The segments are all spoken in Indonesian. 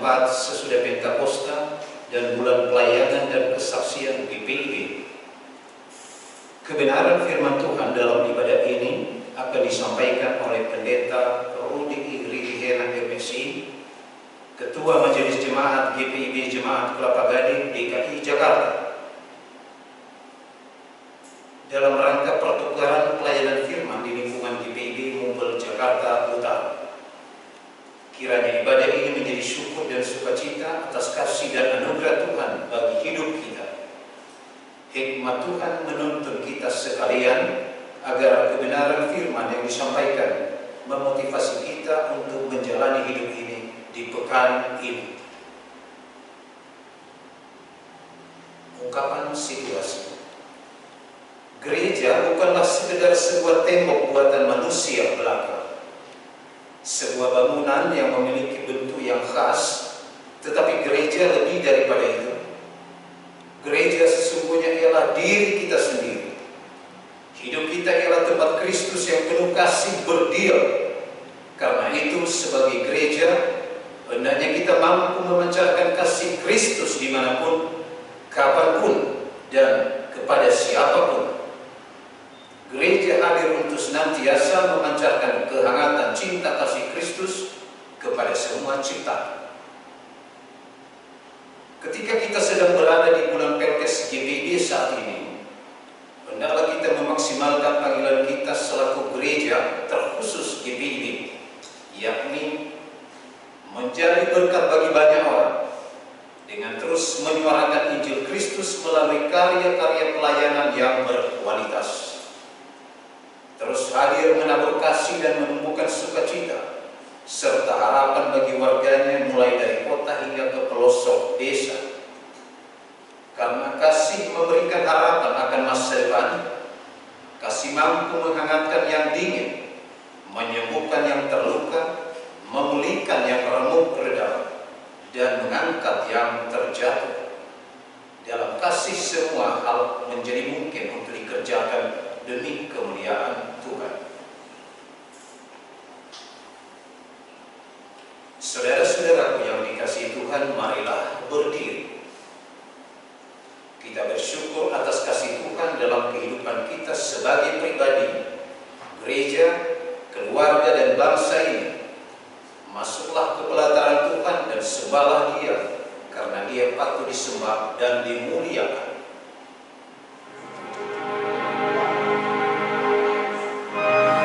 keempat sesudah Pentakosta dan bulan pelayanan dan kesaksian GPIB. Kebenaran firman Tuhan dalam ibadah ini akan disampaikan oleh Pendeta Rudi Rihena MSI, Ketua Majelis Jemaat GPIB Jemaat Kelapa Gading DKI Jakarta, dalam rangka pertukaran pelayanan firman di lingkungan GPIB Mumpel Jakarta Utara. Kiranya ibadah ini menjadi syukur dan sukacita atas kasih dan anugerah Tuhan bagi hidup kita. Hikmat Tuhan menuntun kita sekalian agar kebenaran firman yang disampaikan memotivasi kita untuk menjalani hidup ini di pekan ini. Ungkapan situasi. Gereja bukanlah sekedar sebuah tembok buatan manusia belaka, sebuah bangunan yang memiliki bentuk yang khas, tetapi gereja lebih daripada itu. Gereja sesungguhnya ialah diri kita sendiri. Hidup kita ialah tempat Kristus yang penuh kasih berdiam. Karena itu sebagai gereja, hendaknya kita mampu memancarkan kasih Kristus dimanapun, kapanpun, dan kepada siapapun. Gereja hadir untuk senantiasa memancarkan kehangatan cinta kasih Kristus kepada semua ciptaan. Ketika kita sedang berada di bulan Pelkes GPIB saat ini, hendaklah kita memaksimalkan panggilan kita selaku gereja terkhusus GPIB, yakni menjadi berkat bagi banyak orang dengan terus menyuarakan Injil Kristus melalui karya-karya pelayanan yang berkualitas. Terus hadir menabur kasih dan menumbuhkan sukacita serta harapan bagi warganya mulai dari kota hingga ke pelosok desa. Karena kasih memberikan harapan akan masa depan, kasih mampu menghangatkan yang dingin, menyembuhkan yang terluka, memulihkan yang remuk redam, dan mengangkat yang terjatuh. Dalam kasih semua hal menjadi mungkin untuk dikerjakan demi kemuliaan Tuhan. Saudara-saudaraku yang dikasihi Tuhan, marilah berdiri. Kita bersyukur atas kasih Tuhan dalam kehidupan kita sebagai pribadi, gereja, keluarga, dan bangsa ini. Masuklah ke pelataran Tuhan dan sembahlah Dia, karena Dia patut disembah dan dimuliakan. Hanya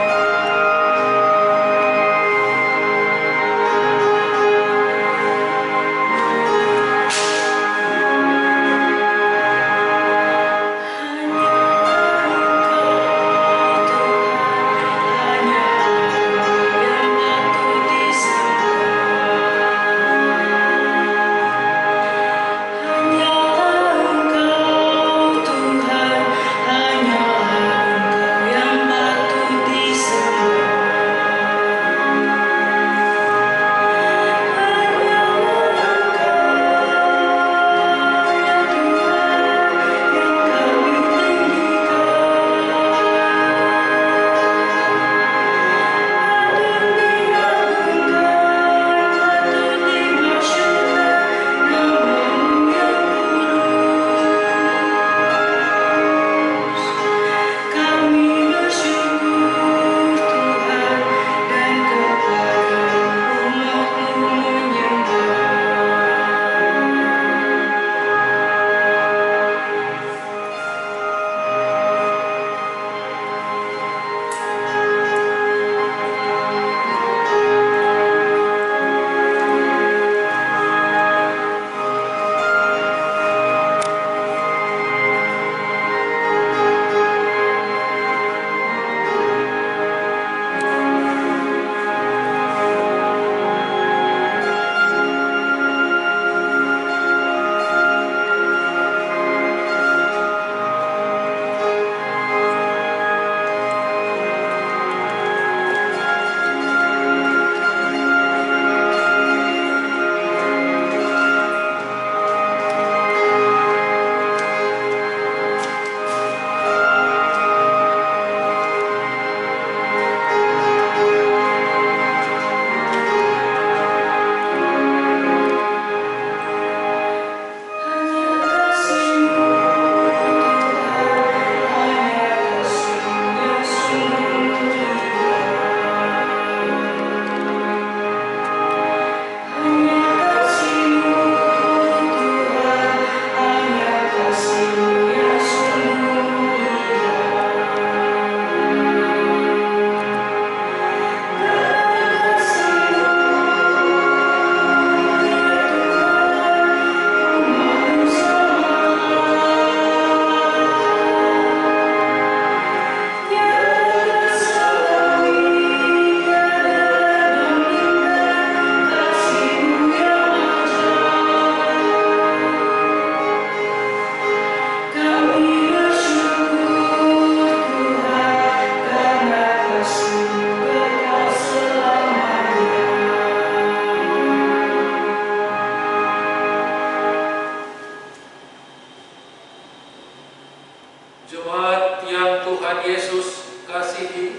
kasihi,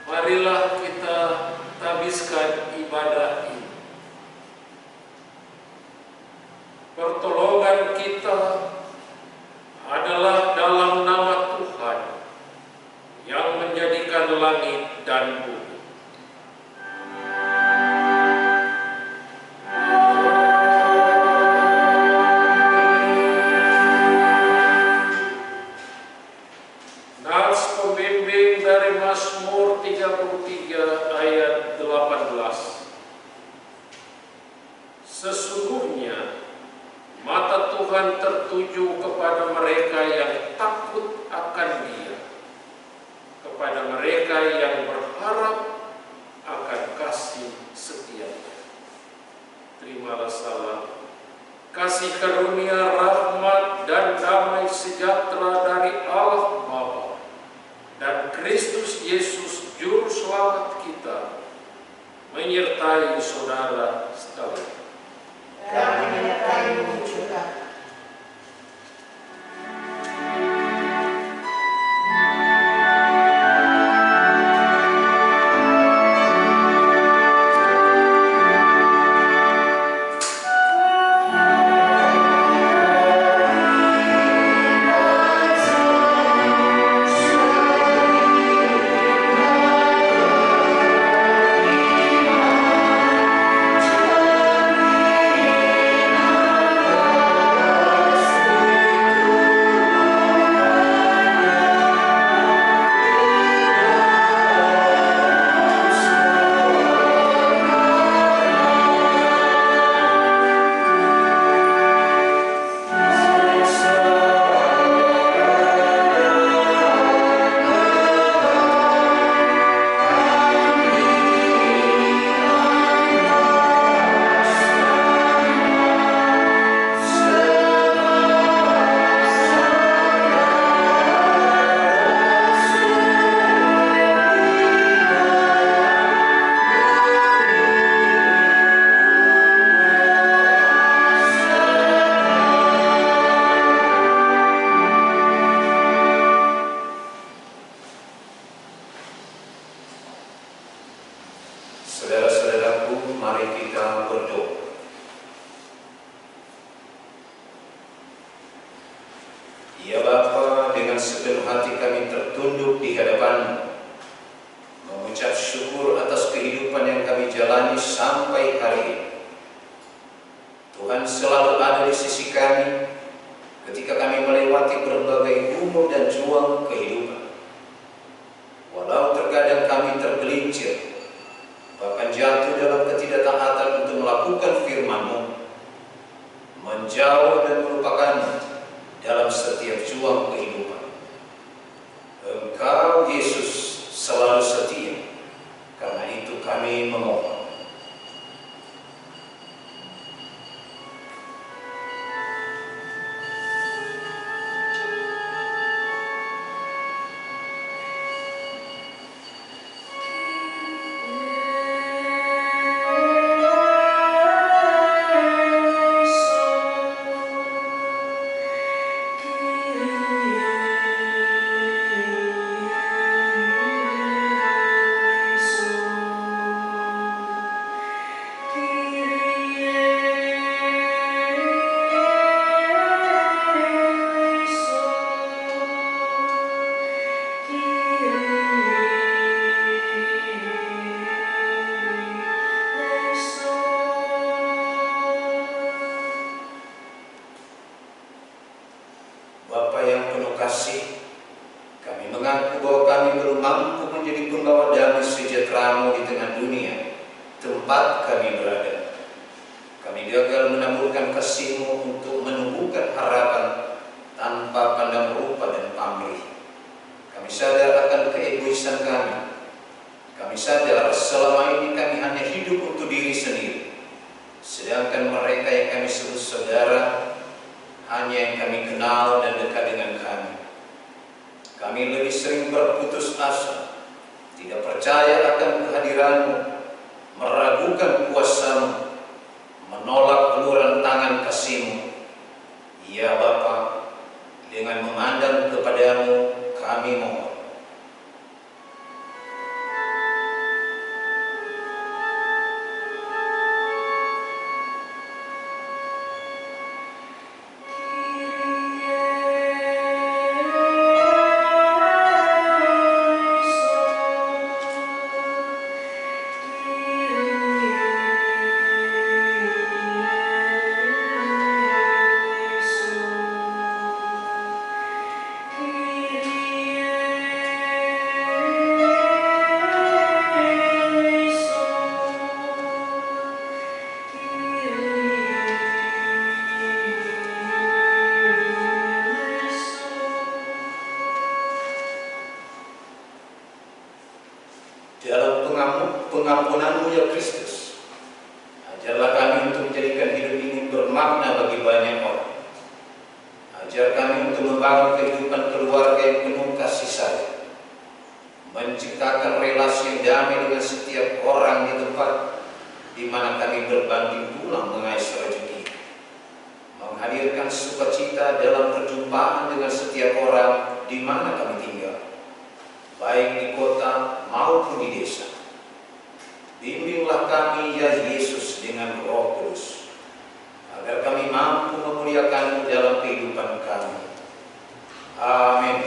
marilah kita tabiskan ibadah ini. Pertolongan kita adalah dalam nama Tuhan yang menjadikan langit dan bumi. Nats pembimbing dari Mazmur 33 ayat 18. Sesungguhnya mata Tuhan tertuju kepada mereka yang takut akan Dia, kepada mereka yang berharap akan kasih setia-Nya. Terimalah salam, kasih karunia, rahmat, dan damai sejahtera dari Allah Bapa dan Kristus Yesus Juru Selamat kita menyertai saudara sekalian. Dan menyertai-Mu juga. Saudara-saudaraku, mari kita berdoa. Ya Bapa, dengan sepenuh hati kami tertunduk di hadapan-Mu, mengucap syukur atas kehidupan yang kami jalani sampai hari ini. Tuhan selalu ada di sisi kami ketika kami melewati berbagai umur dan juang kehidupan. Walau terkadang kami tergelincir, bahkan jatuh dalam ketidaktaatan untuk melakukan firman-Mu, menjauh dan melupakan-Mu dalam setiap juang kehidupan. Engkau Yesus selalu setia, karena itu kami memohon. Bapa yang penuh kasih, kami mengaku bahwa kami belum mampu menjadi pembawa damai sejahtera-Mu di tengah dunia tempat kami berada. Kami gagal menaburkan kasih-Mu untuk menumbuhkan harapan tanpa pandang rupa dan pamrih. Kami sadar akan keegoisan kami. Kami sadar selama ini kami hanya hidup untuk diri sendiri, sedangkan mereka yang kami sebut saudara hanya yang kami kenal dan dekat dengan kami. Kami lebih sering berputus asa, tidak percaya akan kehadiran-Mu, meragukan kuasa-Mu, menolak uluran tangan kasih-Mu. Ya Bapa, dengan memandang kepadamu kami mohon, dalam pengampunan-Mu ya Kristus. Ajarlah kami untuk menjadikan hidup ini bermakna bagi banyak orang. Ajar kami untuk membangun kehidupan keluarga yang penuh kasih sayang, menciptakan relasi yang damai dengan setiap orang di tempat di mana kami berbanding pulang mengais rezeki, menghadirkan sukacita dalam perjumpaan dengan setiap orang di mana kami tinggal, baik di kota maupun di desa. Bimbinglah kami ya Yesus dengan Roh Kudus, agar kami mampu memuliakan-Mu dalam kehidupan kami. Amin.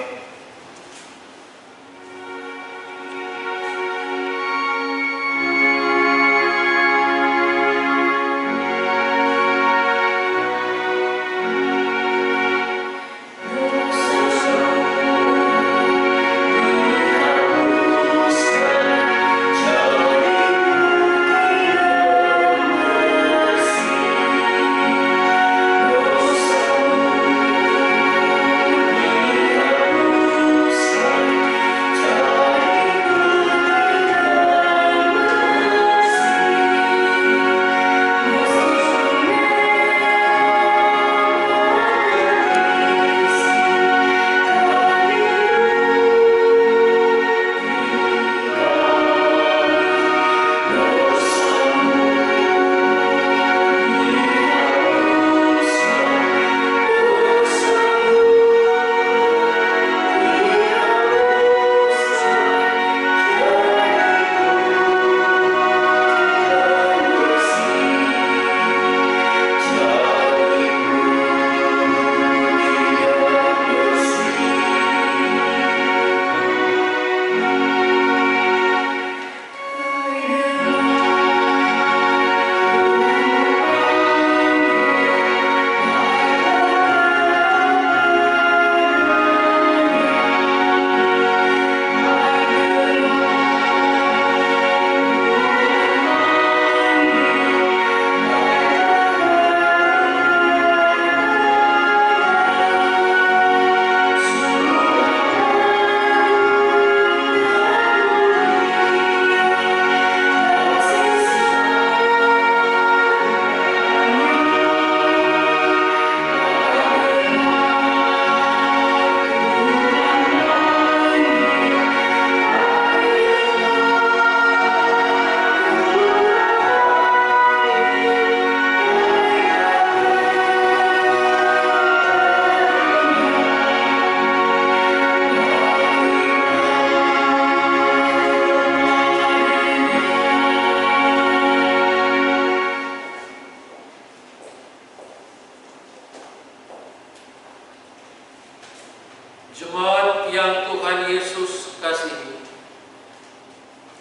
Jemaat yang Tuhan Yesus kasihi,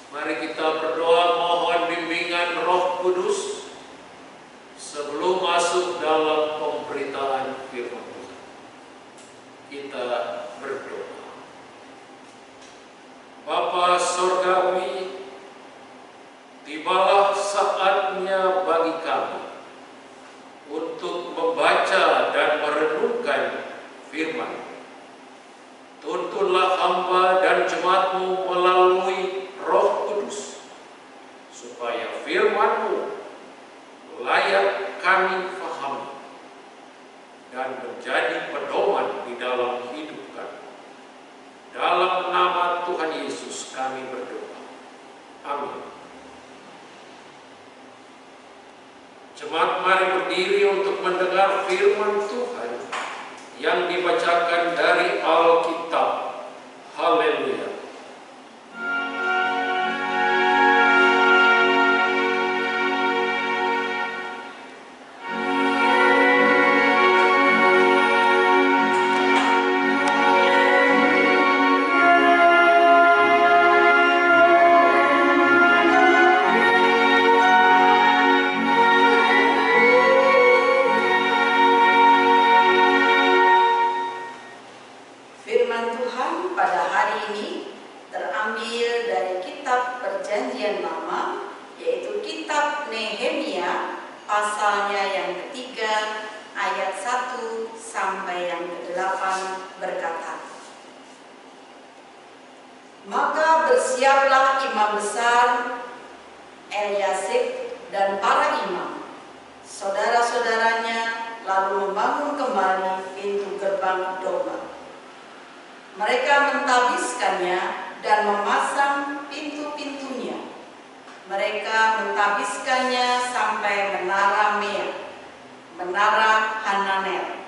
mari kita berdoa mohon bimbingan Roh Kudus sebelum masuk dalam pemberitaan firman Tuhan. Kita berdoa. Bapa Surgawi, tibalah saatnya bagi kami untuk membaca dan merenungkan firman. Tuntunlah hamba dan jemaat-Mu melalui Roh Kudus, supaya firman-Mu layak kami fahami dan menjadi pedoman di dalam hidup kami. Dalam nama Tuhan Yesus kami berdoa. Amin. Jemaat mari berdiri untuk mendengar firman Tuhan yang dibacakan dari Alkitab. Haleluya. pasalnya yang ketiga, ayat 1 sampai yang ke-8 berkata, Maka bersiaplah imam besar Eliasib dan para imam, saudara-saudaranya, lalu membangun kembali pintu gerbang domba. Mereka mentabiskannya dan memasang pintu-pintunya. Mereka mentabiskannya sampai menara Mea, menara Hananel.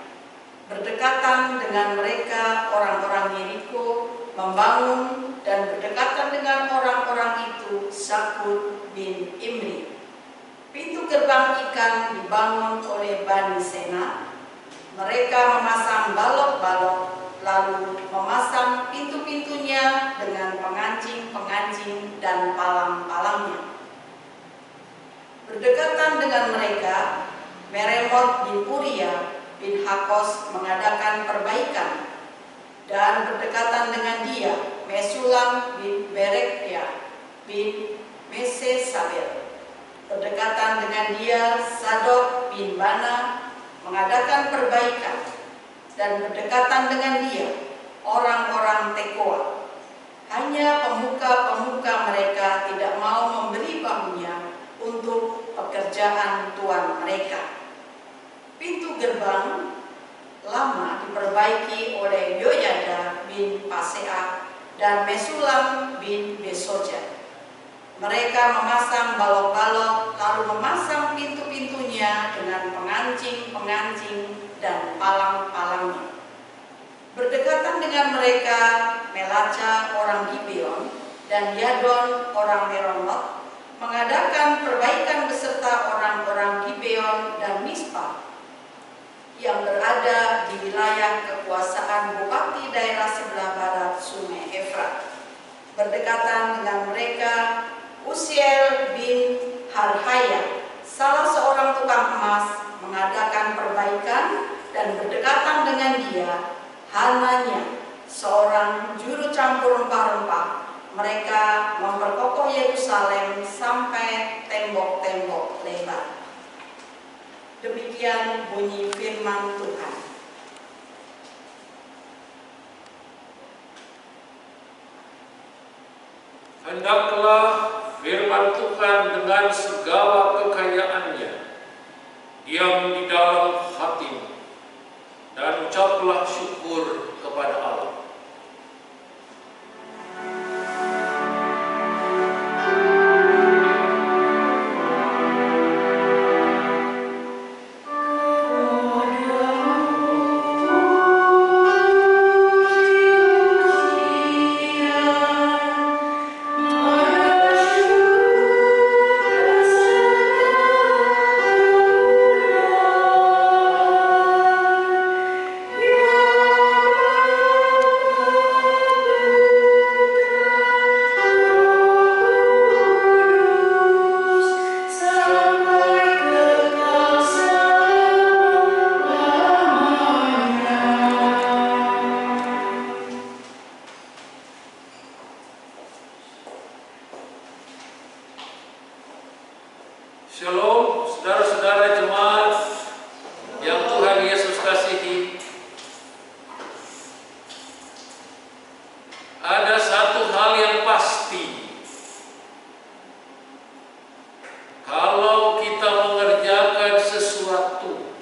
Berdekatan dengan mereka orang-orang Yeriko membangun, dan berdekatan dengan orang-orang itu Zakkur bin Imri. Pintu gerbang ikan dibangun oleh Bani Sena. Mereka memasang balok-balok, lalu memasang pintu-pintunya dengan pengancing-pengancing dan palang-palangnya. Berdekatan dengan mereka, Meremot bin Uria bin Hakos mengadakan perbaikan, dan berdekatan dengan dia, Mesulam bin Berekia bin Mesesabel. Berdekatan dengan dia, Sadok bin Bana mengadakan perbaikan, dan berdekatan dengan dia, orang-orang Tekoa. Hanya pemuka-pemuka mereka tidak mau memberi bahunya untuk pekerjaan tuan mereka. Pintu gerbang lama diperbaiki oleh Yoyada bin Paseah dan Mesulam bin Besoja. Mereka memasang balok-balok, lalu memasang pintu-pintunya dengan pengancing-pengancing dan palang-palangnya. Berdekatan dengan mereka, Melaca orang Gibeon dan Yadon orang Meronot mengadakan perbaikan beserta orang-orang Gibeon dan Mispa yang berada di wilayah kekuasaan bupati daerah sebelah barat Sungai Efrat. Berdekatan dengan mereka, Usiel bin Harhaya, salah seorang tukang emas, mengadakan perbaikan, dan berdekatan dengan dia, Hananya, seorang juru campur rempah-rempah. Mereka memperkokoh Yerusalem sampai tembok-tembok lebar. Demikian bunyi firman Tuhan. Hendaklah firman Tuhan dengan segala kekayaannya diam di dalam hatimu, dan ucaplah syukur kepada Allah. Shalom, saudara-saudara jemaat yang Tuhan Yesus kasihi. Ada satu hal yang pasti, kalau kita mengerjakan sesuatu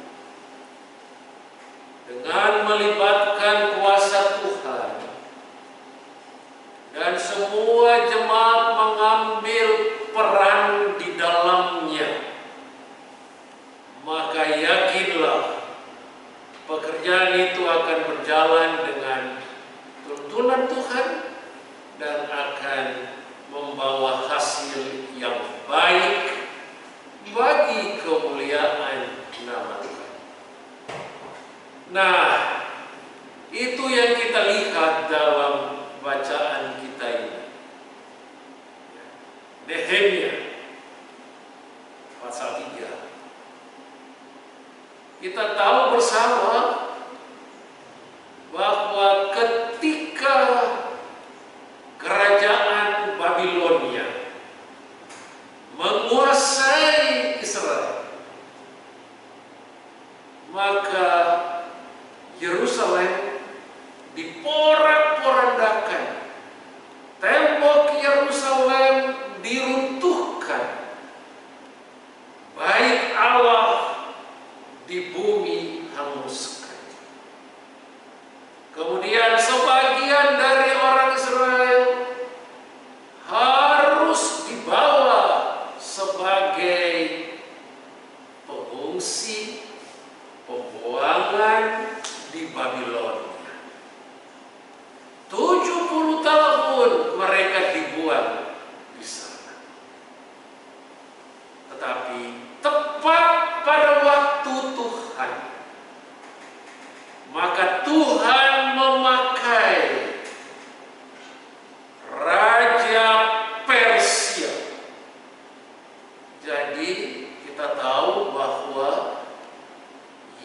dengan melibatkan kuasa Tuhan dan semua jemaat mengambil peran di dalamnya, maka yakinlah pekerjaan itu akan berjalan dengan tuntunan Tuhan dan akan membawa hasil yang baik bagi kemuliaan nama Tuhan. Nah, itu yang kita lihat dalam bacaan kita ini. Nehemia pasal 3. Kita tahu bersama bahwa ketika kerajaan Babilonia menguasai Israel, maka Yerusalem diporak-porandakan, pulang di sana. Tetapi tepat pada waktu Tuhan, maka Tuhan memakai Raja Persia. Jadi kita tahu bahwa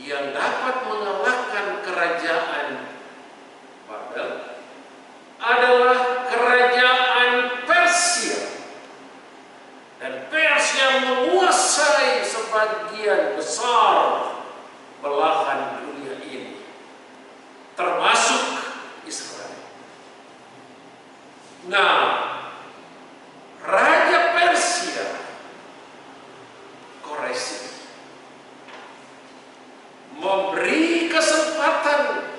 yang dapat mengalahkan kerajaan Babel adalah kerajaan Persia. Dan Persia menguasai sebagian besar belahan dunia ini, termasuk Israel. Nah, Raja Persia Koreshi memberi kesempatan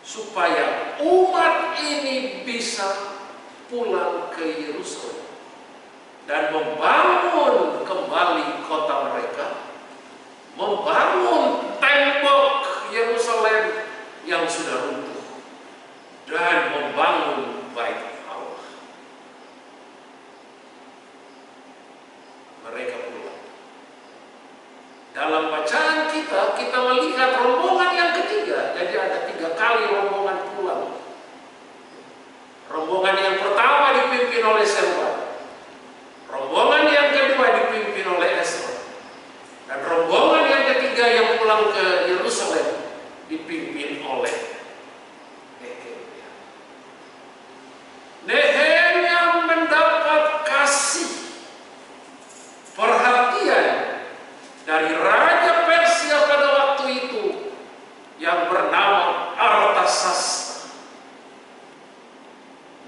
supaya umat ini bisa pulang ke Yerusalem dan membangun kembali kota mereka, membangun tembok Yerusalem yang sudah runtuh, dan membangun bait Allah. Mereka pulang. Dalam bacaan kita melihat rombongan yang ketiga. Jadi ada 3 kali rombongan pulang. Rombongan yang pertama dipimpin oleh Serubabel. Rombongan yang kedua dipimpin oleh Ezra. Dan rombongan yang ketiga yang pulang ke Yerusalem dipimpin oleh Nehemia. Nehemia mendapat kasih perhatian dari Raja Persia pada waktu itu yang bernama Artasasta.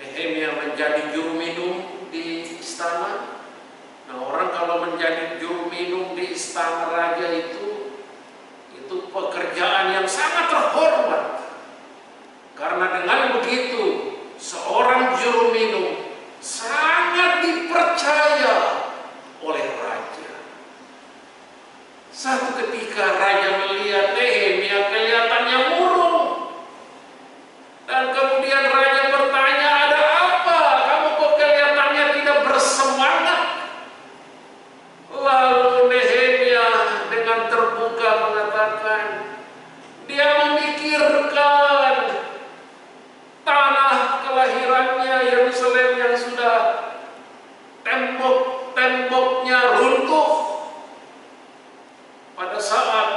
Nehemia menjadi juru minum di istana. Nah, orang kalau menjadi juru minum di istana raja itu pekerjaan yang sangat terhormat. Karena dengan begitu seorang juru minum sangat dipercaya oleh raja. Satu ketika raja melihat Nehemia kelihatannya murung, dan kemudian raja bertanya, "Ada apa? Kamu kok kelihatannya tidak bersemangat?" Lalu Nehemia dengan terbuka mengatakan, dia memikirkan tanah kelahirannya Yerusalem yang sudah tembok-temboknya runtuh pada saat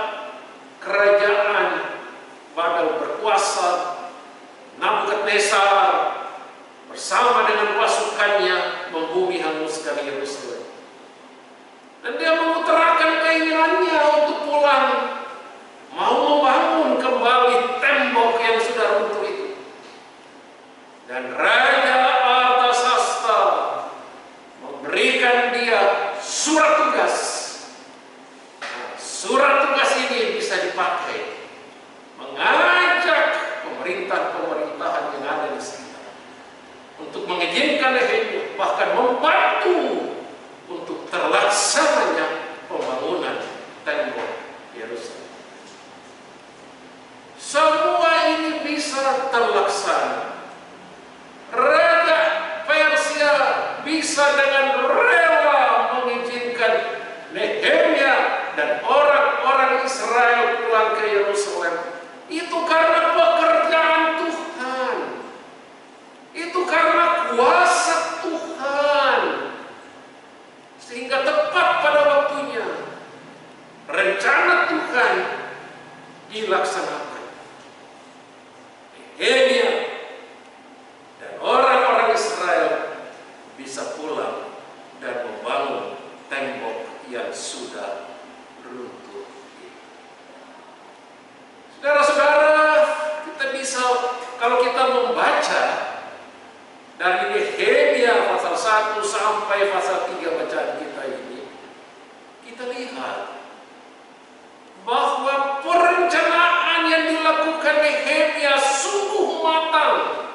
kerajaan Babel berkuasa. Nabukadnezar bersama dengan pasukannya membumi hanguskan Yerusalem. Dan dia mengutarakan keinginannya untuk pulang, mau membangun kembali tembok yang sudah runtuh itu. Dan Raja Artasasta memberikan dia surat tugas. Nah, surat tugas ini bisa dipakai mengajak pemerintahan yang ada di sekitar untuk mengizinkan Nehemia, bahkan membantu untuk terlaksananya pembangunan tembok Yerusalem. Semua ini bisa terlaksana. Raja Persia bisa dengan rela mengizinkan Nehemia dan orang-orang Israel pulang ke Yerusalem. Itu karena pekerjaan Tuhan. Itu karena kuasa Tuhan. Sehingga tepat pada waktunya rencana Tuhan dilaksanakan. Nehemia dan orang-orang Israel bisa pulang dan membangun tembok yang sudah runtuh. Saudara-saudara, kita bisa, kalau kita membaca dari Nehemia pasal 1 sampai pasal 3 bacaan kita ini, kita lihat bahwa perencanaan yang dilakukan Nehemia sungguh matang,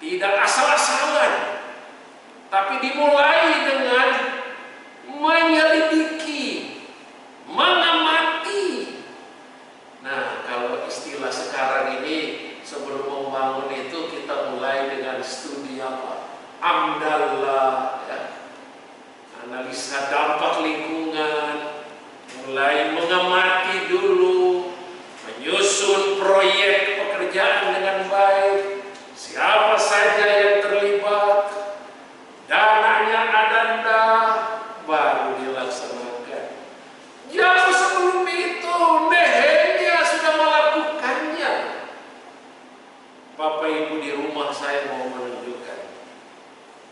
tidak asal-asalan, tapi dimulai dengan menyelidiki, mengamati. Nah, kalau istilah sekarang ini, sebelum membangun itu kita mulai dengan studi AMDALLA, ya. Analisa dampak lingkungan, mulai mengamati dulu, menyusun proyek pekerjaan dengan baik, siapa saja yang terlibat, dananya ada enggak, baru dilaksanakan. Jauh sebelum itu Nehemia sudah melakukannya. Bapak Ibu di rumah saya mau menunjukkan,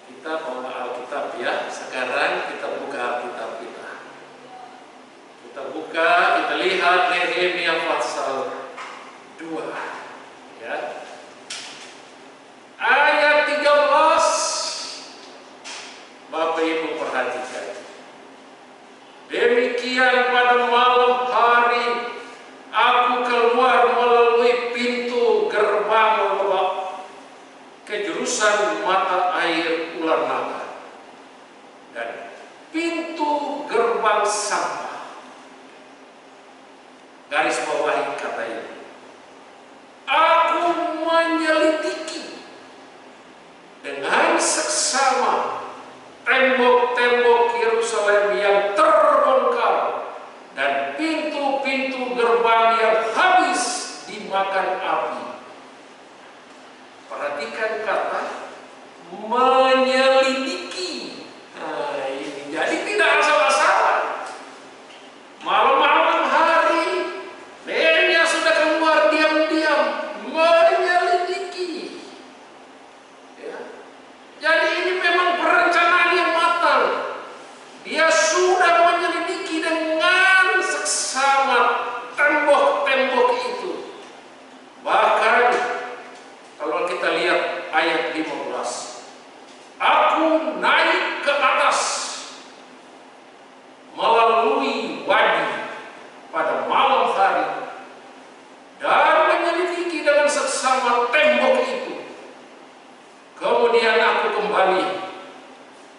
kita bawa Alkitab ya. Sekarang kita buka Alkitab kita. Kita buka, kita lihat Nehemia pasal 2 ya. Ayat 13. Bapak Ibu perhatikan. Demikian pada malam hari aku keluar melalui pintu gerbang lebak ke jurusan mata air ular naga dan pintu gerbang sampah. Garis bawahi kata ini. Aku menyelidiki dengan seksama tembok-tembok Yerusalem yang terbongkar dan pintu-pintu gerbang yang habis dimakan api. Perhatikan kata menyelidiki. Nah, ini jadi tidak asal-asalan. Malam-malam hari Nehemia sudah keluar diam-diam menyelidiki. Ya. Jadi ini memang perencanaan yang matang. Dia sudah menyelidiki dengan seksama tembok-tembok itu. Bahkan kalau kita lihat ayat 15, aku naik ke atas melalui wadi pada malam hari dan menyelidiki dengan seksama tembok itu. Kemudian aku kembali,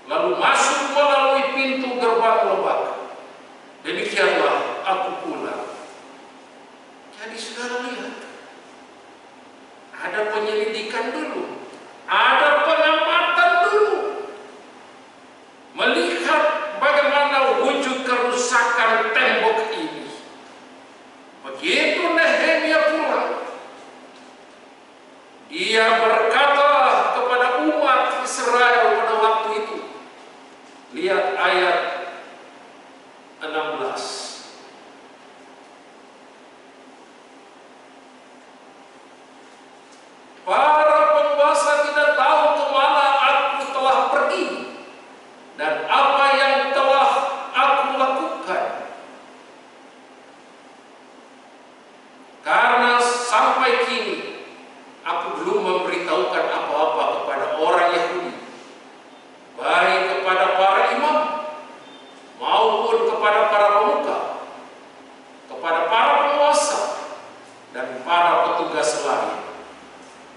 lalu masuk melalui pintu gerbang lebak. Demikianlah aku pulang. Jadi saudara lihat, ada penyelidikan dulu, ada pengamatan dulu, melihat bagaimana wujud kerusakan tembok ini. Begitu Nehemia pulang, dia berkata kepada umat Israel pada waktu itu. Lihat ayat 16. Para penguasa tidak tahu kemana aku telah pergi dan apa yang telah aku lakukan, karena sampai kini aku belum memberitahukan apa-apa kepada orang Yahudi, baik kepada para imam maupun kepada para pemuka, kepada para penguasa dan para petugas lain.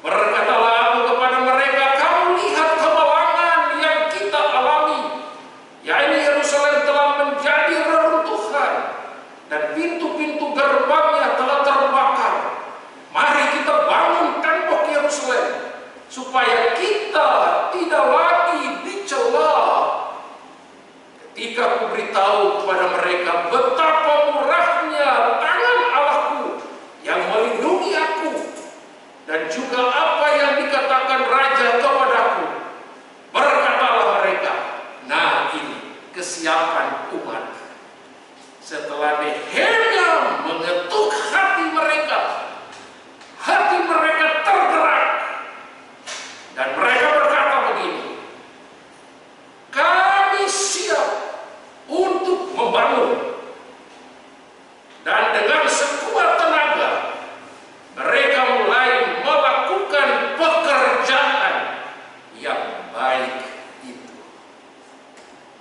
Berkatalah aku kepada mereka, kamu lihat kemalangan yang kita alami, yaitu Yerusalem telah menjadi reruntuhan dan pintu-pintu gerbangnya telah terbakar. Mari kita bangun tembok Yerusalem supaya kita tidak lagi dicela. Ketika aku beritahu kepada mereka betapa murahnya tangan Allahku yang melindungi aku, dan juga apa yang dikatakan raja kepadaku, berkatalah mereka, nah ini kesiapan umat. Setelah Nehemia mengetuk hati mereka tergerak, dan mereka berkata begini, kami siap untuk membangun. Dan dengan sekuat tenaga mereka mulai melakukan pekerjaan yang baik itu.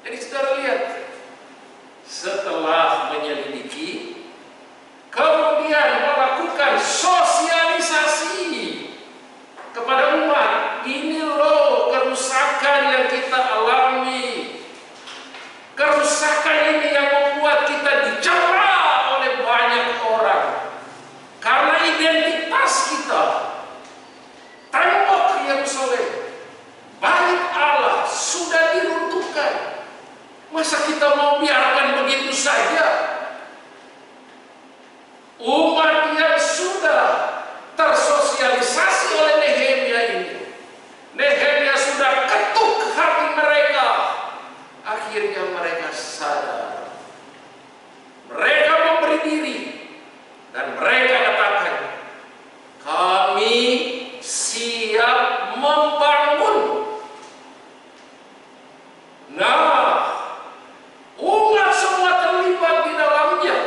Jadi saudara lihat, setelah menyelidiki, kemudian melakukan sosialisasi kepada umat. Ini loh kerusakan yang kita alami. Kerusakan ini yang membuat kita dicela oleh banyak orang. Karena identitas kita, tembok Yerusalem Masa kita mau biarkan begitu saja? Umat yang sudah tersosialisasi oleh Nehemia ini, Nehemia sudah ketuk hati mereka. Akhirnya mereka sadar. Mereka memberi diri dan mereka katakan, kami siap membangun. Nah, umat semua terlibat di dalamnya.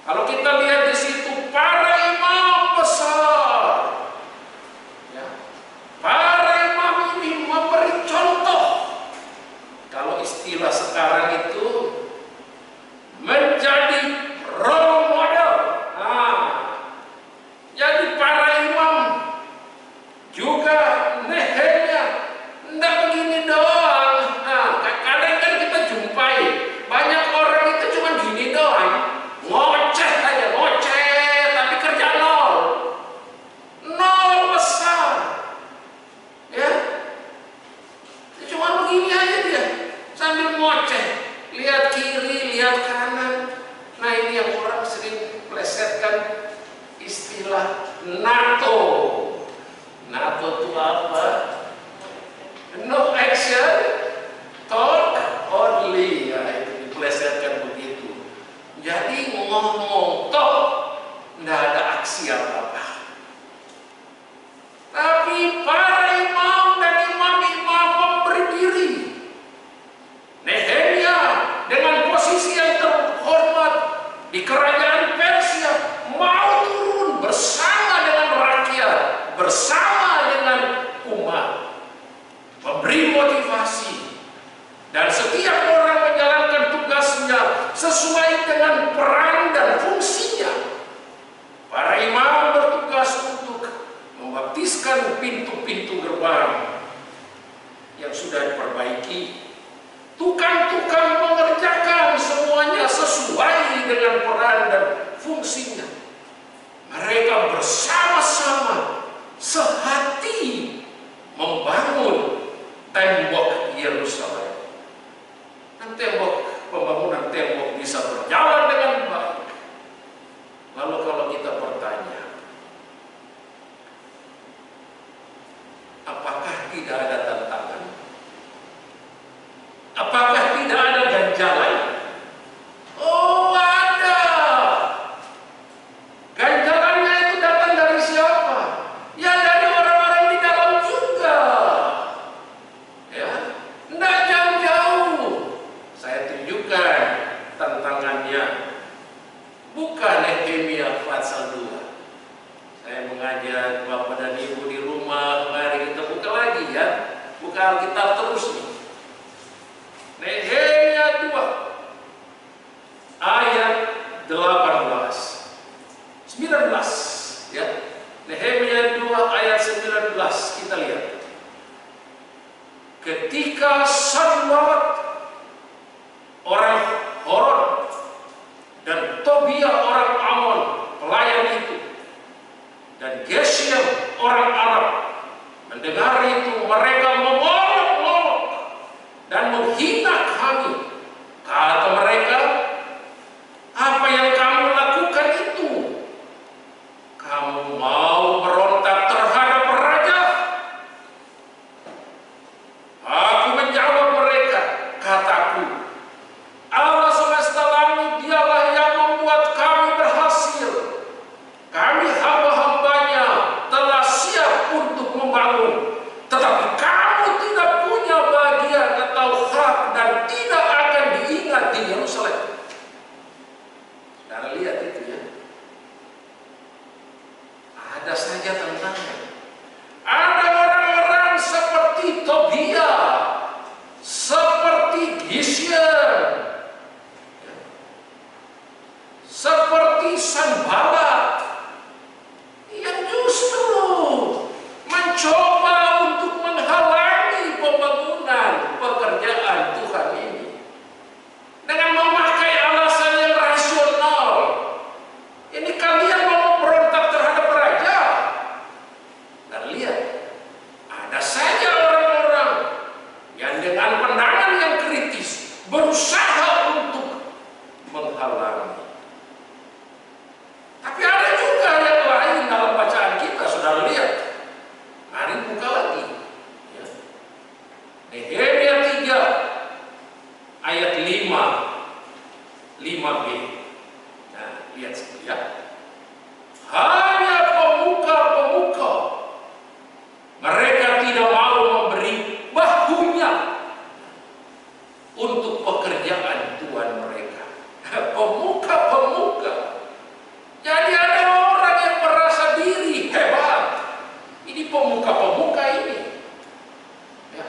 Kalau kita lihat di situ, para imam besar, ya, para imam ini memberi contoh. Kalau istilah sekarang itu menjadi role model. Nah, jadi para imam juga Nehemia enggak begini doang. Nah, kadang kan kita jumpai banyak orang itu cuma gini doang, ngoceh aja, ngoceh, tapi kerja nol, nol besar, ya. Cuma begini aja dia, sambil ngoceh, lihat kiri, lihat kanan. Nah, ini yang orang sering melesetkan istilah NATO. NATO itu apa? No action, talk only. Ya, itu dipelesetkan begitu. Jadi ngomong talk, nggak ada aksi apa-apa. Tapi para imam dan imam-imam memberi diri. Nehemia dengan posisi yang terhormat di kerajaan Persia mau turun bersama dengan rakyat, bersama dengan umat, memberi motivasi, dan setiap orang menjalankan tugasnya sesuai dengan peran dan fungsinya. Para imam bertugas untuk membaptiskan pintu-pintu gerbang yang sudah diperbaiki. Tukang-tukang mengerjakan semuanya sesuai dengan peran dan fungsinya. Mereka bersama-sama sehati membangun tembok Yerusalem. Dan pembangunan tembok bisa berjalan dengan baik. Lalu kalau kita bertanya, apakah tidak ada tantangan? Apakah tidak ada ganjalan? Oh, ada. Ganjalannya itu datang dari siapa? Ya, dari orang-orang di dalam juga. Ya, tidak jauh-jauh. Saya tunjukkan tantangannya. Buka Nehemia pasal 2. Saya mengajak Bapak dan Ibu di rumah, mari kita buka lagi ya. Buka Alkitab terus nih. Nehemia 2 ayat 18 19 ya. Nehemia 2 ayat 19 kita lihat. Ketika Sanballat orang Horon dan Tobia orang Amon pelayan itu dan Geshem orang Arab mendengar itu, mereka memolok-molok dan menghina kami. Kata mereka, apa yang kamu lakukan itu? Kamu mau berontak terhadap raja? Aku menjawab mereka, Nehemia 3 ayat 5b. Nah, lihat situ ya. Hanya pemuka-pemuka, mereka tidak mau memberi bahunya untuk pekerjaan Tuhan mereka. Pemuka-pemuka. Jadi ada orang yang merasa diri hebat. Ini pemuka-pemuka ini. Ya.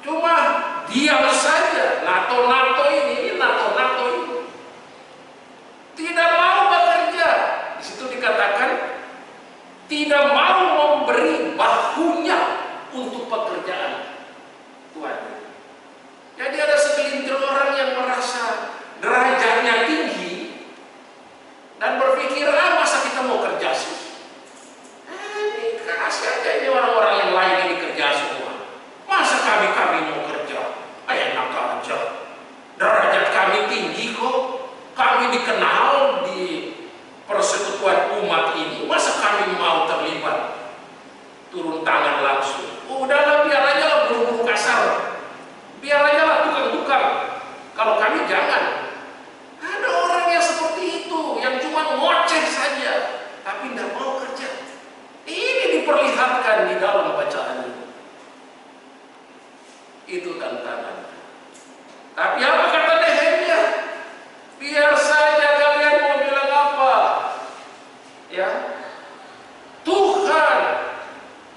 Cuma diam saja. NATO ini. Tidak mau bekerja. Di situ dikatakan tidak mau memberi bahunya untuk pekerjaan Tuhan. Jadi ada segelintir orang yang merasa derajatnya tinggi dan berpikir, masa kita mau kerja sih? Ini kasih aja ini orang-orang yang lain ini kerja semua. Masa kami mau kerja? Enak aja. Derajat kami tinggi kok. Kami dikenal di persekutuan umat ini. Masa kami mau terlibat? Turun tangan langsung. Udahlah, biar aja lah buru-buru kasar. Biar aja lah tukang-tukang. Kalau kami jangan. Ada orang yang seperti itu, yang cuma ngoceh saja, tapi tidak mau kerja. Ini diperlihatkan di dalam bacaan ini. Itu tantangan. Tapi apa kata Nehemia? Biar saja kalian mau bilang apa. Ya, Tuhan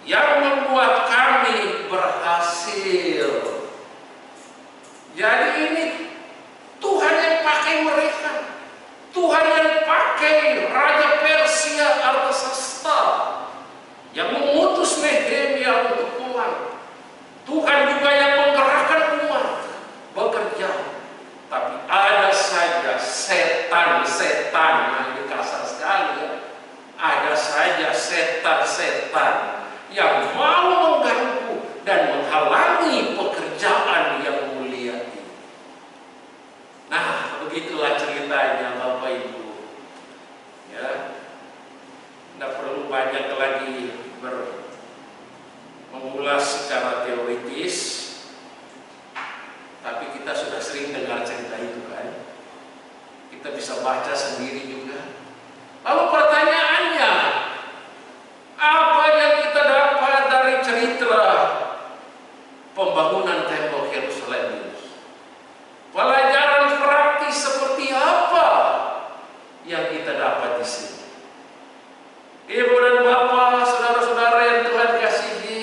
yang membuat kami berhasil. Jadi ini Tuhan yang pakai mereka. Tuhan yang pakai Raja Persia Artasasta yang mengutus Nehemia untuk pulang. Tuhan juga yang menggerakkan umat bekerja. Tapi ada saja setan-setan, yang kasar sekali ya. Ada saja setan-setan yang mau mengganggu dan menghalangi pekerjaan yang mulia ini. Nah, begitulah ceritanya Bapak Ibu. Ya, tidak perlu banyak lagi mengulas secara teoritis, tapi kita sudah sering dengar cerita itu kan. Kita bisa baca sendiri juga. Lalu pertanyaannya, apa yang kita dapat dari cerita pembangunan tembok Yerusalem ini? Pelajaran praktis seperti apa yang kita dapat di sini? Ibu dan Bapak, saudara-saudara yang Tuhan kasihi,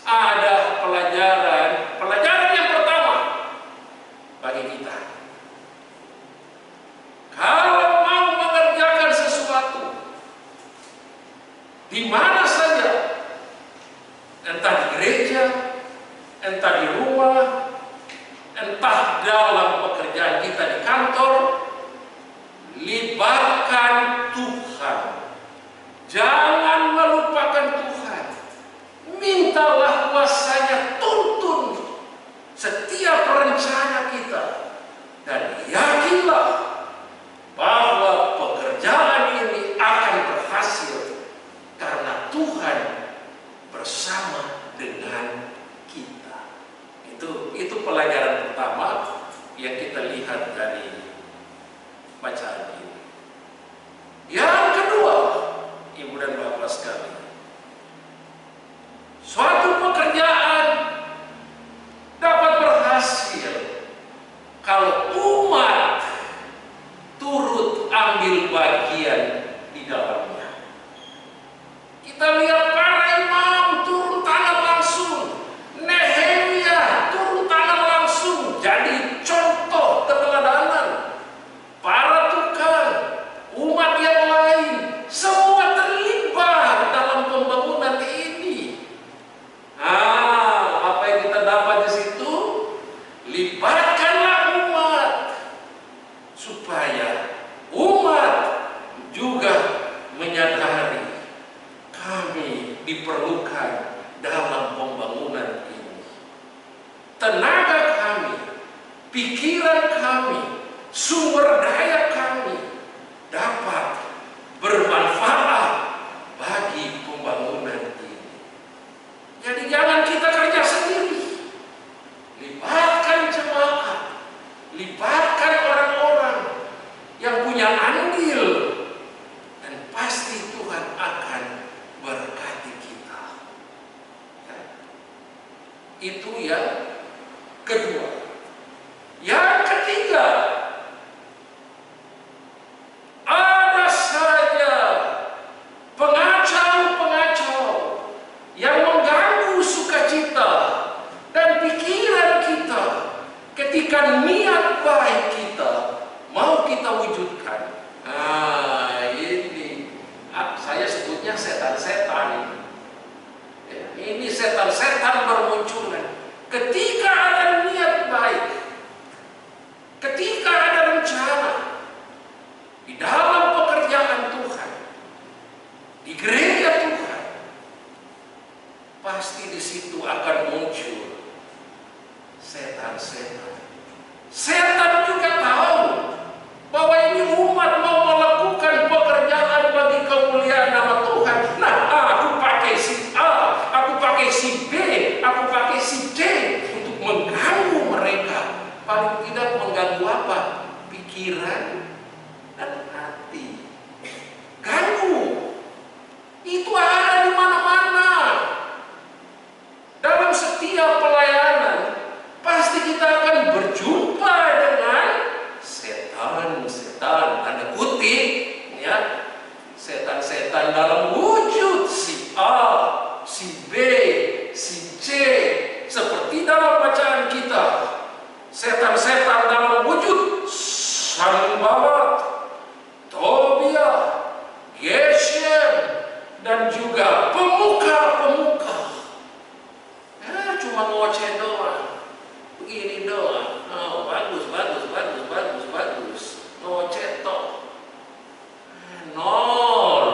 ada pelajaran yang pertama bagi kita. Kalau mau mengerjakan sesuatu di mana saja, entah di gereja, entah di rumah, entah dalam pekerjaan kita di kantor, libatkan Tuhan. Jangan melupakan Tuhan. Mintalah kuasanya, tuntun setiap rencana kita, dan yakinlah bahwa pekerjaan ini akan berhasil karena Tuhan bersama dengan kita. Itu pelajaran pertama yang kita lihat dari bacaan ini. Yang kedua, Ibu dan Bapak sekalian, suatu pekerjaan dapat berhasil kalau umat turut ambil bagian di dalamnya. Kita lihat para imam turun tangan langsung, Nehemia turun tangan langsung, jadi contoh keteladanan. Para tukang, umat yang lain, semua terlibat dalam pembangunan ini. Apa yang kita dapat di situ? Libatkanlah umat supaya umat juga menyadari kami diperlukan dalam pembangunan ini. Tenaga kami, pikiran kami, sumber daya kami dapat bermanfaat bagi pembangunan ini. Itu yang kedua. Yang ketiga, ada saja pengacau-pengacau yang mengganggu sukacita dan pikiran kita ketika niat baik kita mau kita wujudkan. Ini saya sebutnya setan-setan. Ini setan-setan bermunculan ketika ada niat baik, ketika ada rencana di dalam pekerjaan Tuhan, di gereja Tuhan, pasti di situ akan muncul setan-setan. Setan juga tahu bahwa ini umat mau melakukan pekerjaan bagi kemuliaan nama Tuhan. Nah, aku pakai si A, aku pakai si B, aku pakai si C untuk mengganggu mereka. Paling tidak mengganggu apa? Pikiran dan hati. Ganggu. Itu ada di mana-mana. Dalam setiap pelayanan pasti kita akan berjumpa dengan setan-setan, tanda kutip, ya, setan-setan dalam wujud si A, si B, si C, seperti dalam bacaan kita, setan-setan dalam wujud Sanballat, Tobia, Geshem, dan juga pemuka-pemuka. Cuma ngoceh doang, begini doang. Bagus. Ngoceh toh. Nol.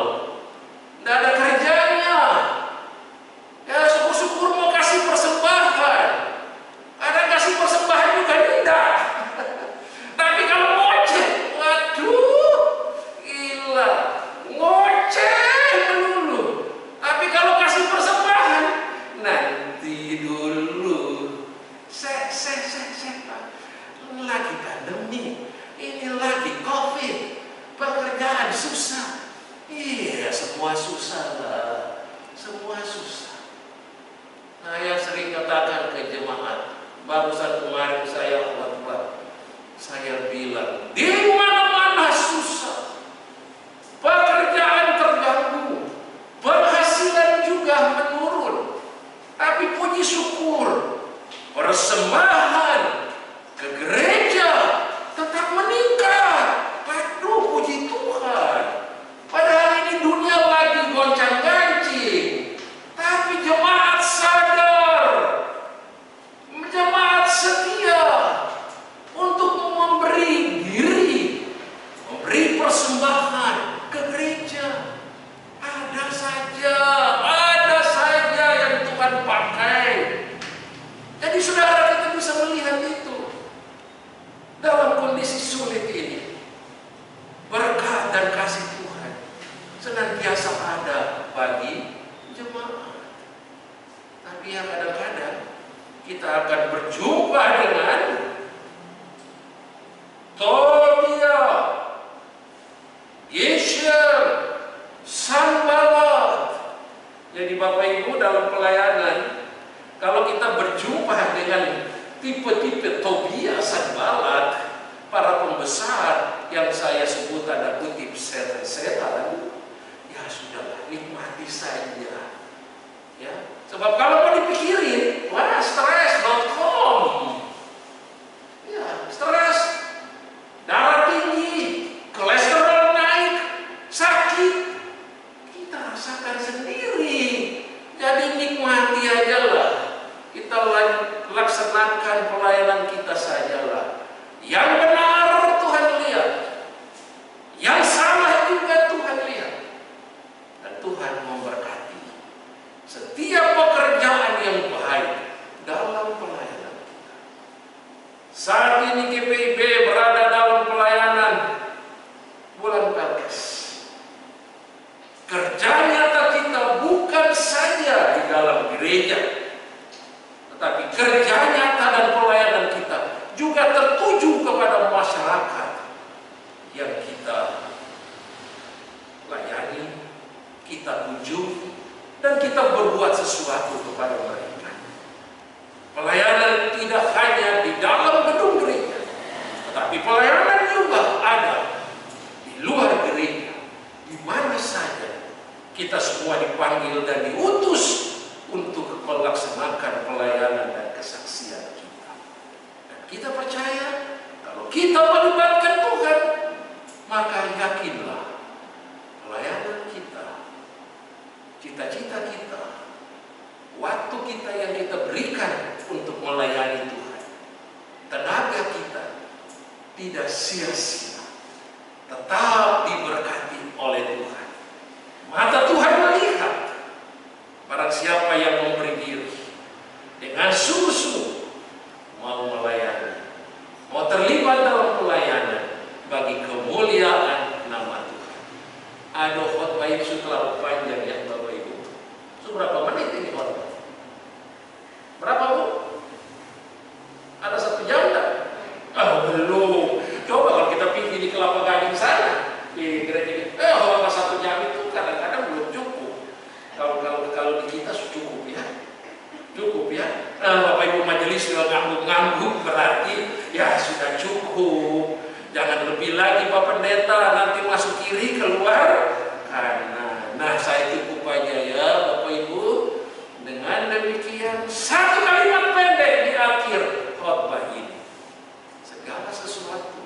Nggak ada kerjanya. Ya syukur-syukur mau kasih persembahan. Ada kasih persembahan juga tidak. Tapi kalau ngoceh, waduh, gila. Ngoceh melulu. Tapi kalau kasih persembahan, nanti dulu. Lagi pandemi, ini lagi COVID, pekerjaan susah. Iya, semua susah lah, semua susah. Nah, yang sering katakan ke jemaat, barusan kemarin saya khotbah, saya bilang, di mana-mana susah, pekerjaan terganggu, penghasilan juga menurun. Tapi puji syukur, persembahan ke gereja tetap meningkat. Aduh, puji Tuhan. Padahal ini dunia lagi goncang-gancing, tapi jemaat sadar, jemaat setia untuk memberi diri, memberi persembahan ke gereja. Ada saja yang Tuhan pakai. Jadi saudara, kita bisa melihat itu. Dalam kondisi sulit ini, berkat dan kasih Tuhan senantiasa ada bagi jemaat. Tapi yang kadang-kadang kita akan berjumpa dengan Tobia, Geshem, Sanballat. Jadi Bapak Ibu, dalam pelayanan, kalau kita berjumpa dengan tipe-tipe Tobia, Sanballat, para pembesar yang saya sebut tanda kutip setan-setan, ya sudahlah, nikmati saja. Ya, sebab kalau mau dipikirin, wah, stres.com, ya, stres, darah tinggi, kolesterol naik, sakit, kita rasakan sendiri. Jadi nikmati aja lah. Kita laksanakan pelayanan kita sajalah. Yang benar Tuhan lihat, yang salah juga Tuhan lihat, dan Tuhan memberkati setiap pekerjaan yang baik dalam pelayanan kita. Saat ini GPIB berada dalam pelayanan bulan Pelkes. Kerja nyata kita bukan saja di dalam gereja, tetapi kerja nyata dan pelayanan kita juga tertuju kepada masyarakat yang kita layani, kita kunjungi, dan kita berbuat sesuatu kepada mereka. Kita percaya kalau kita melibatkan Tuhan, maka yakinlah pelayanan kita, cita-cita kita, waktu kita yang kita berikan untuk melayani Tuhan, tenaga kita tidak sia-sia, tetap diberkati oleh Tuhan. Mata Tuhan melihat barang siapa yang memberi diri dengan sungguh-sungguh mau melayani, mau terlibat dalam pelayanan bagi kemuliaan nama Tuhan. Aduh, khotbah ini sudah terlalu panjang ya Bapak Ibu. Berapa menit ini khotbah? Berapa Bu? Ada 1 jam tak? Belum. Coba kalau kita pergi di Kelapa Gading sana, di gereja khotbah 1 jam itu kadang-kadang belum cukup. Kalau di kita cukup ya. Cukup ya. Bapak Ibu majelis sudah ngangguk-ngangguk berarti ya sudah cukup. Jangan lebih lagi Pak Pendeta, nanti masuk kiri keluar kanan. Nah, saya cukup aja ya Bapak Ibu. Dengan demikian 1 kalimat pendek di akhir khotbah ini. Segala sesuatu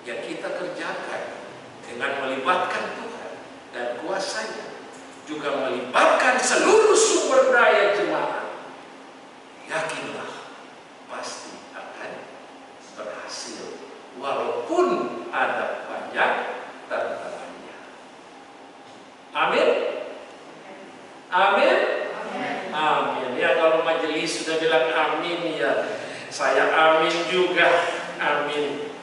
yang kita kerjakan dengan melibatkan Tuhan dan kuasa-Nya, juga melibatkan seluruh sumber daya jemaat, yakinlah pasti akan berhasil walaupun ada banyak tantangannya. Amin. Amin. Amin. Ya, kalau majelis sudah bilang amin ya, saya amin juga. Amin.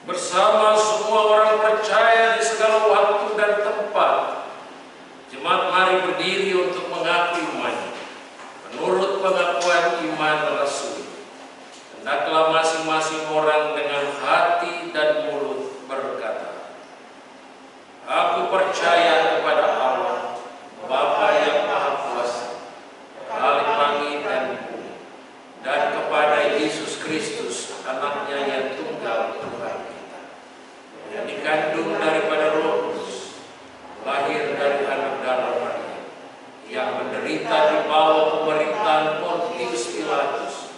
bersama semua orang percaya di segala waktu dan tempat, jemaat mari berdiri untuk mengaku iman. Menurut pengakuan iman Rasul, hendaklah masing-masing orang dengan hati dan mulut berkata, "Aku percaya kepada Allah, Bapa yang Maha Kuasa, Khalik langit dan bumi, dan kepada Yesus Kristus, Anaknya yang tunggal Tuhan kita, yang dikandung daripada Roh Kudus, lahir dari anak darah Maria, yang menderita di bawah pemerintahan Pontius Pilatus,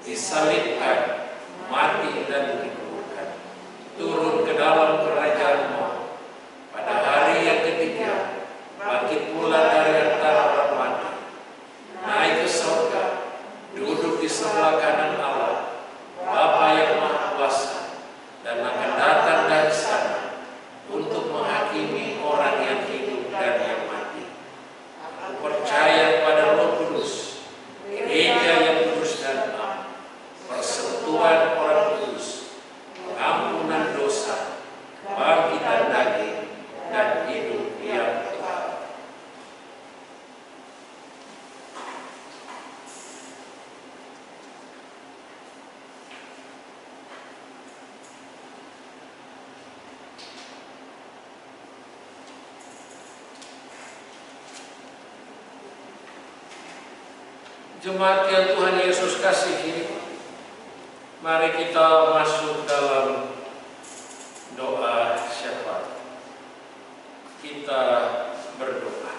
disalibkan, mati dan dikuburkan, turun ke dalam kerajaan maut, pada hari yang ketiga Jemaat yang Tuhan Yesus kasihi, mari kita masuk dalam doa syafaat. Kita berdoa.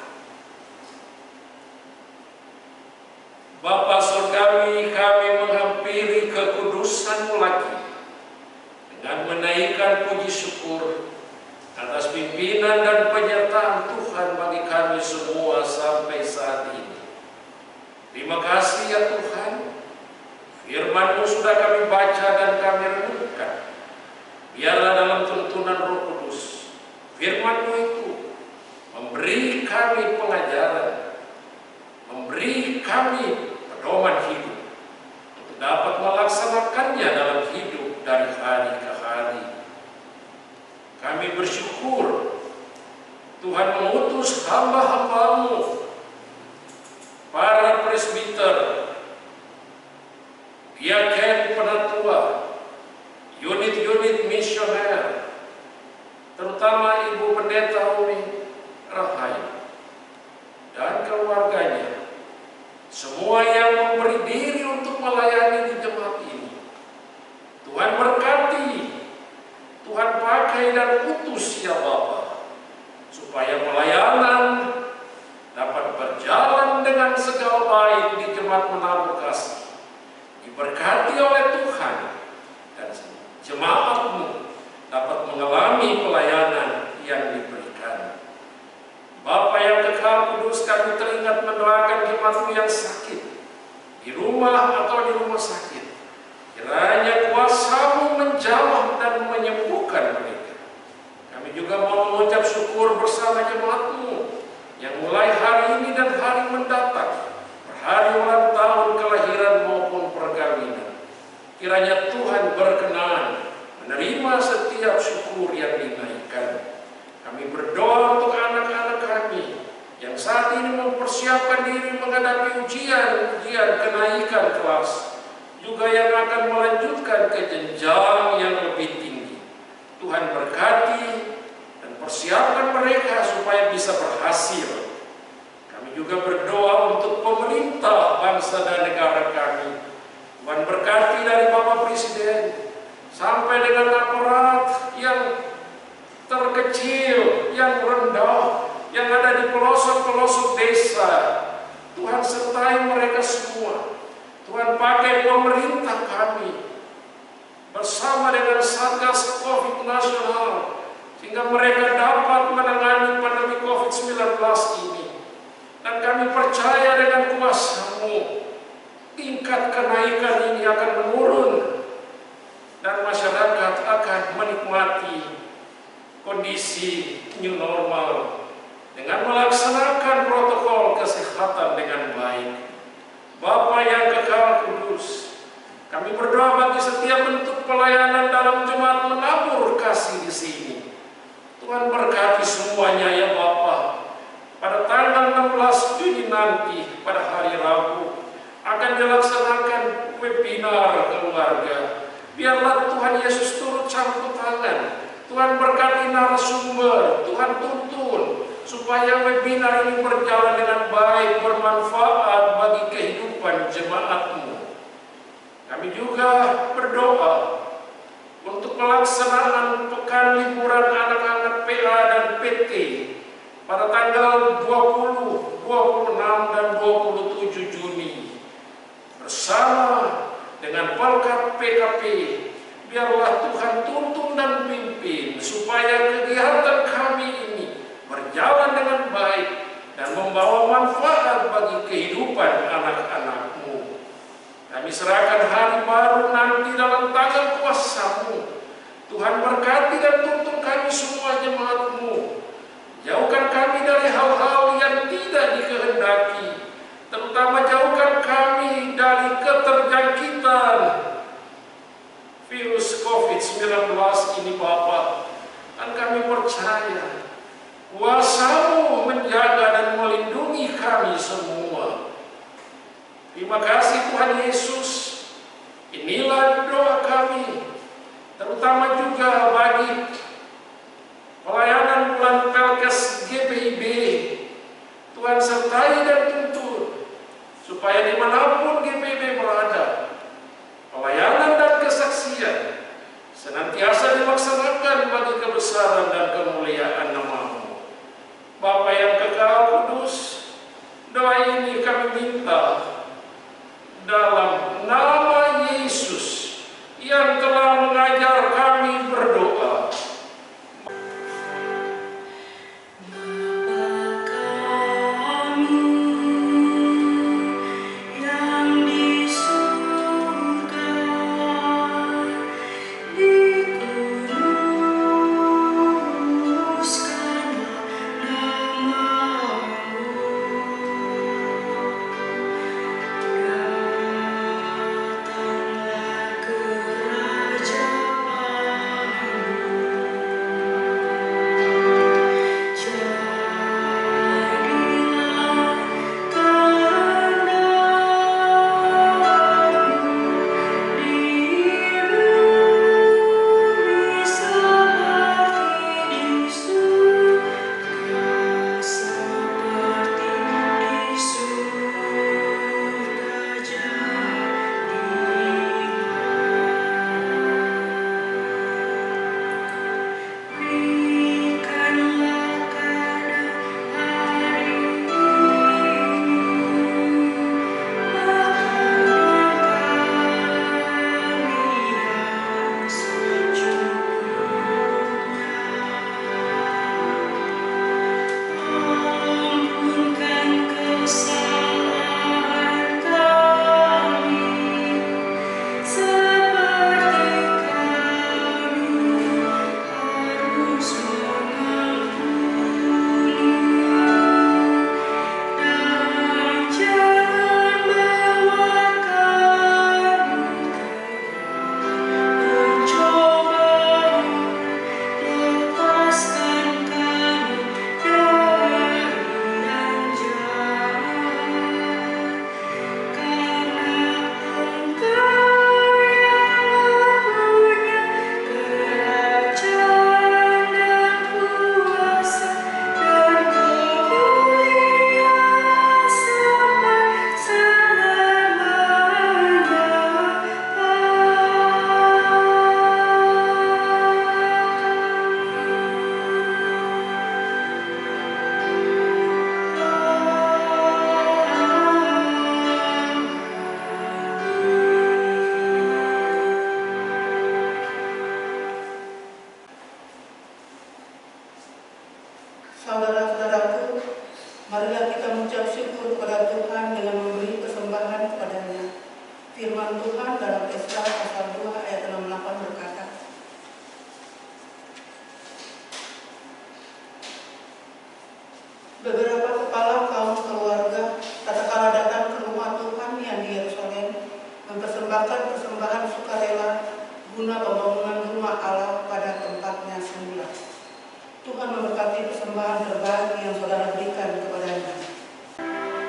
Bapa Surgawi, kami menghampiri kekudusan-Mu lagi dengan menaikkan puji syukur atas pimpinan dan penyertaan Tuhan bagi kami semua sampai saat ini. Terima kasih ya Tuhan, firman-Mu sudah kami baca dan kami renungkan. Biarlah dalam tuntunan Roh Kudus, firman-Mu itu memberi kami pengajaran, memberi kami pedoman hidup untuk dapat melaksanakannya dalam hidup dari hari ke hari. Kami bersyukur Tuhan mengutus hamba-hamba-Mu, para presbiter, diaken penatua, unit-unit misioner, terutama Ibu Pendeta Umi Rahayu dan keluarganya, semua yang memberi diri untuk melayani di jemaat ini. Tuhan berkati, Tuhan pakai dan utus ya Bapa, supaya pelayanan dapat berjalan dengan segala baik di jemaat Menabur Kasih, diberkati oleh Tuhan, dan jemaat-Mu dapat mengalami pelayanan yang diberikan. Bapa yang kekal kudus, kami teringat mendoakan jemaat-Mu yang sakit, di rumah atau di rumah sakit. Kiranya kuasa-Mu menjamah dan menyembuhkan mereka. Kami juga mau mengucap syukur bersama jemaat-Mu yang mulai hari ini dan hari mendatang, berhari ulang tahun kelahiran maupun perkawinan. Kiranya Tuhan berkenan menerima setiap syukur yang dinaikkan. Kami berdoa untuk anak-anak kami yang saat ini mempersiapkan diri menghadapi ujian kenaikan kelas, juga yang akan melanjutkan ke jenjang yang lebih tinggi. Tuhan berkati dan persiapkan mereka supaya bisa berhasil. Kami juga berdoa untuk pemerintah bangsa dan negara kami. Tuhan berkati dari Bapak Presiden sampai dengan aparat yang terkecil, yang rendah, yang ada di pelosok-pelosok desa. Tuhan sertai mereka semua. Tuhan pakai pemerintah kami bersama dengan Satgas COVID nasional, sehingga mereka dapat menangani pandemi COVID-19 ini. Dan kami percaya dengan kuasa-Mu, tingkat kenaikan ini akan menurun, dan masyarakat akan menikmati kondisi new normal dengan melaksanakan protokol kesehatan dengan baik. Bapa yang kekal kudus, kami berdoa bagi setiap bentuk pelayanan dalam jemaat Menabur Kasih di sini. Tuhan berkati semuanya ya Bapa. Pada tanggal 16 Juni nanti, pada hari Rabu, akan dilaksanakan webinar keluarga. Biarlah Tuhan Yesus turut campur tangan. Tuhan berkati narasumber, Tuhan tuntun supaya webinar ini berjalan dengan baik, bermanfaat bagi kehidupan jemaat-Mu. Kami juga berdoa untuk pelaksanaan pekan liburan anak-anak PA dan PT pada tanggal 20, 26, dan 27 Juni. Bersama dengan Pelkat PKP, biarlah Tuhan tuntun dan pimpin supaya kegiatan kami ini berjalan dengan baik dan membawa manfaat bagi kehidupan anak-anak-Mu. Kami serahkan hari baru nanti dalam tangan kuasa-Mu. Tuhan berkati dan tuntun kami semua jemaat-Mu. Jauhkan kami dari hal-hal yang tidak dikehendaki, terutama jauhkan kami dari keterjangkitan virus COVID-19 ini Bapa. Dan kami percaya kuasa-Mu menjaga dan melindungi kami semua. Terima kasih Tuhan Yesus. Inilah doa kami, terutama juga bagi pelayanan bulan Pelkes GPIB. Tuhan sertai dan tuntun supaya dimanapun pujian bagi kebesaran dan kemuliaan nama-Mu. Bapa yang kekal kudus, doa ini kami minta dalam nama Yesus yang telah mengajar kami berdoa. Saudara-saudaraku, marilah kita mengucap syukur kepada Tuhan dengan memberi persembahan kepadanya. Firman Tuhan dalam Esra pasal 2 ayat 68 berkata, beberapa kepala kaum keluarga tatkala datang ke rumah Tuhan yang di Yerusalem mempersembahkan persembahan sukarela guna pembangunan rumah Allah pada tempatnya semula. Tuhan memberkati persembahan terbagi yang saudara berikan kepadanya. Thank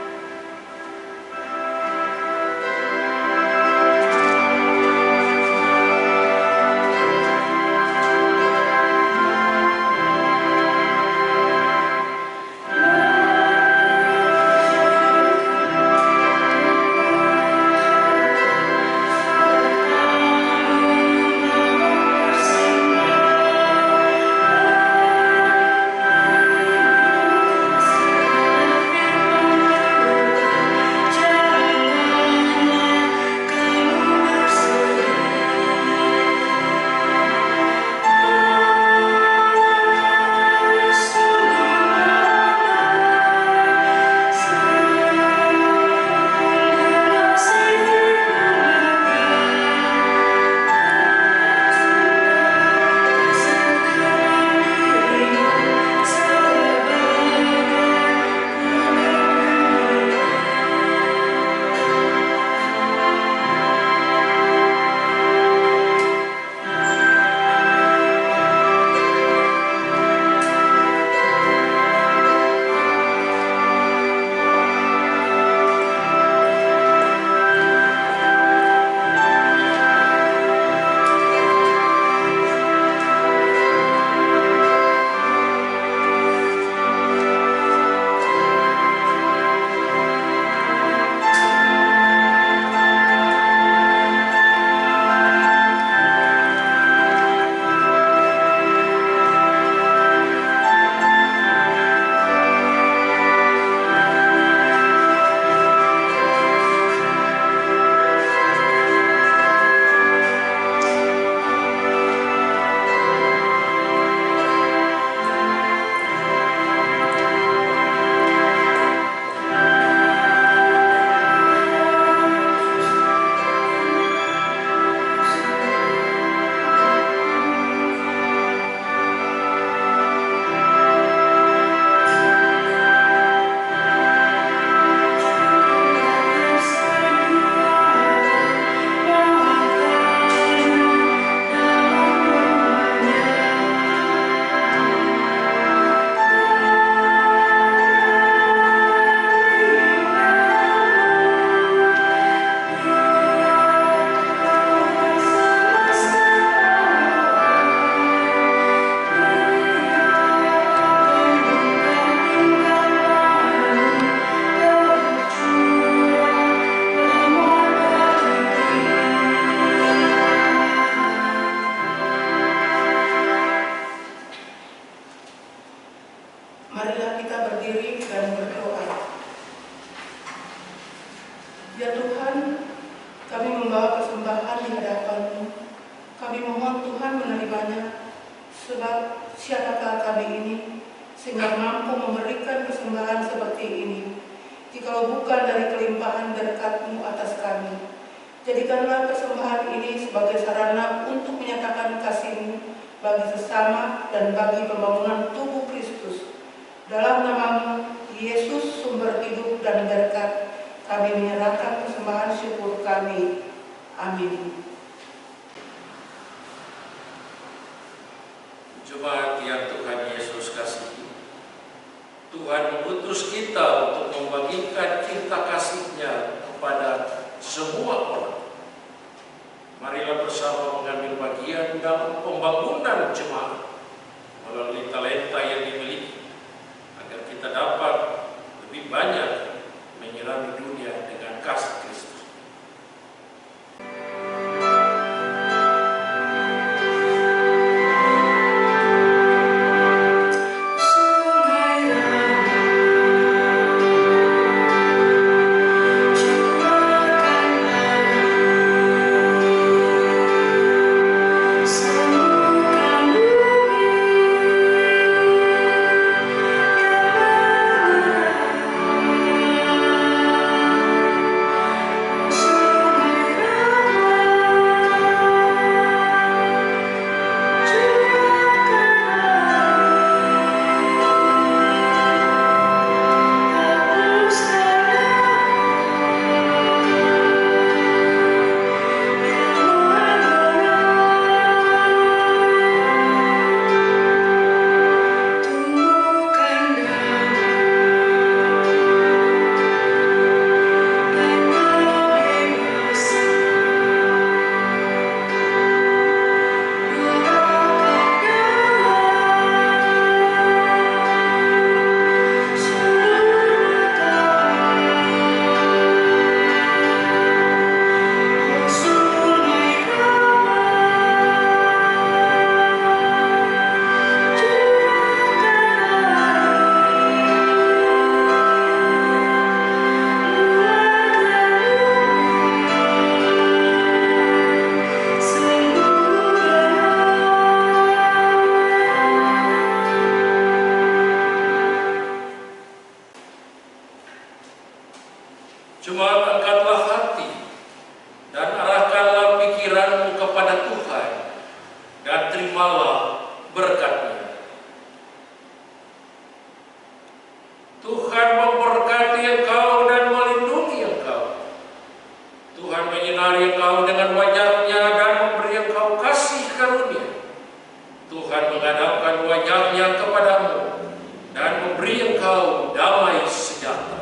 mohon Tuhan menerimanya, sebab siapakah kami ini sehingga mampu memberikan persembahan seperti ini, jikalau bukan dari kelimpahan berkat-Mu atas kami. Jadikanlah persembahan ini sebagai sarana untuk menyatakan kasih-Mu bagi sesama dan bagi pembangunan tubuh Kristus. Dalam nama-Mu, Yesus, sumber hidup dan berkat, kami menyerahkan persembahan syukur kami. Amin. Jemaat yang Tuhan Yesus kasihi, Tuhan mengutus kita untuk membagikan cinta kasih-Nya kepada semua orang. Marilah bersama mengambil bagian dalam pembangunan jemaat melalui talenta yang dimiliki, agar kita dapat lebih banyak menyirami dunia dengan kasih Kristus. Jemaat, angkatlah hati dan arahkanlah pikiranmu kepada Tuhan dan terimalah berkat-Nya. Tuhan memberkati engkau dan melindungi engkau. Tuhan menyinari engkau dengan wajah-Nya dan memberi engkau kasih karunia. Tuhan menghadapkan wajah-Nya kepadamu dan memberi engkau damai sejahtera.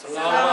Selamat